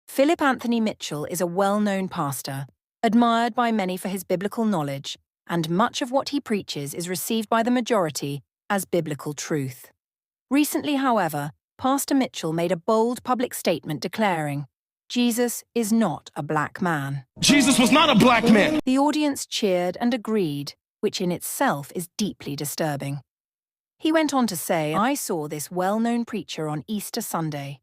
Philip Anthony Mitchell is a well-known pastor, admired by many for his biblical knowledge, and much of what he preaches is received by the majority as biblical truth. Recently, however, Pastor Mitchell made a bold public statement declaring, "Jesus is not a black man." Jesus was not a black man. The audience cheered and agreed, which in itself is deeply disturbing. He went on to say, "I saw this well-known preacher on Easter Sunday.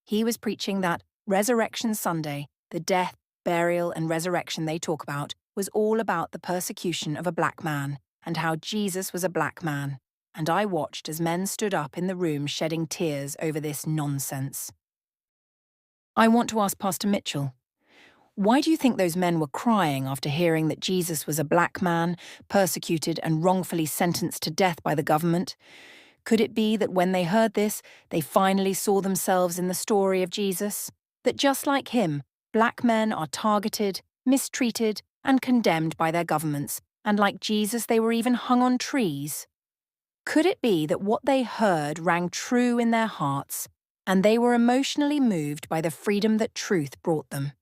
He was preaching that Resurrection Sunday, the death, burial, and resurrection they talk about, was all about the persecution of a black man, and how Jesus was a black man. And I watched as men stood up in the room shedding tears over this nonsense." I want to ask Pastor Mitchell, why do you think those men were crying after hearing that Jesus was a black man, persecuted and wrongfully sentenced to death by the government? Could it be that when they heard this, they finally saw themselves in the story of Jesus? That just like him, black men are targeted, mistreated, and condemned by their governments, and like Jesus, they were even hung on trees? Could it be that what they heard rang true in their hearts, and they were emotionally moved by the freedom that truth brought them?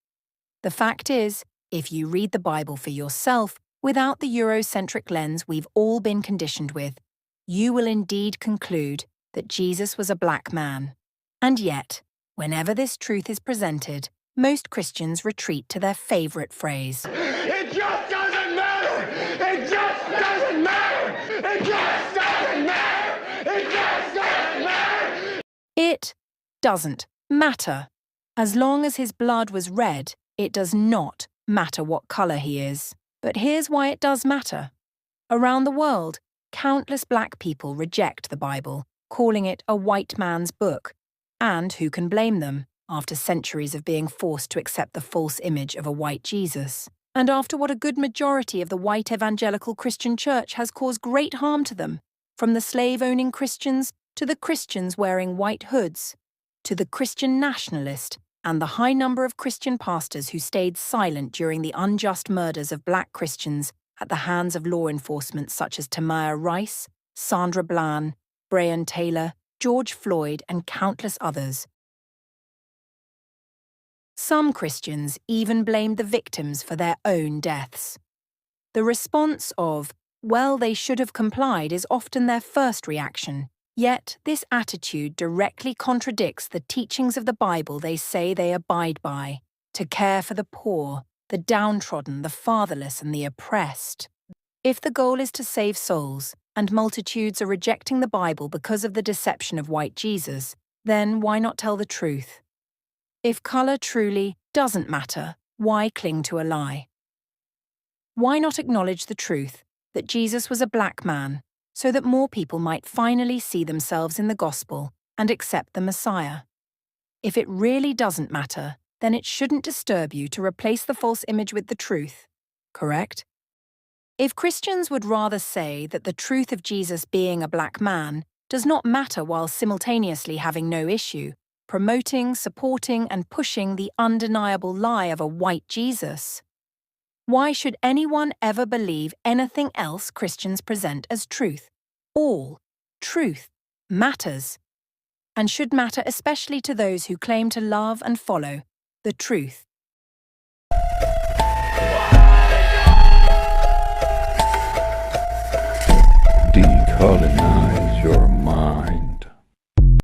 The fact is, if you read the Bible for yourself without the Eurocentric lens we've all been conditioned with, you will indeed conclude that Jesus was a black man. And yet, whenever this truth is presented, most Christians retreat to their favorite phrase. It just doesn't matter. It just doesn't matter. It just doesn't matter. It just doesn't matter. It doesn't matter. As long as his blood was red, it does not matter what color he is. But here's why it does matter. Around the world, countless black people reject the Bible, calling it a white man's book. And who can blame them, after centuries of being forced to accept the false image of a white Jesus? And after what a good majority of the white evangelical Christian church has caused great harm to them, from the slave-owning Christians to the Christians wearing white hoods, to the Christian nationalist, and the high number of Christian pastors who stayed silent during the unjust murders of black Christians at the hands of law enforcement such as Tamir Rice, Sandra Bland, Breonna Taylor, George Floyd, and countless others. Some Christians even blamed the victims for their own deaths. The response of, "Well, they should have complied," is often their first reaction. Yet, this attitude directly contradicts the teachings of the Bible they say they abide by, to care for the poor, the downtrodden, the fatherless, and the oppressed. If the goal is to save souls, and multitudes are rejecting the Bible because of the deception of white Jesus, then why not tell the truth? If color truly doesn't matter, why cling to a lie? Why not acknowledge the truth that Jesus was a black man, so that more people might finally see themselves in the gospel and accept the Messiah? If it really doesn't matter, then it shouldn't disturb you to replace the false image with the truth, correct? If Christians would rather say that the truth of Jesus being a black man does not matter while simultaneously having no issue, promoting, supporting, and pushing the undeniable lie of a white Jesus, why should anyone ever believe anything else Christians present as truth? All truth matters, and should matter especially to those who claim to love and follow the truth. Do you call it now?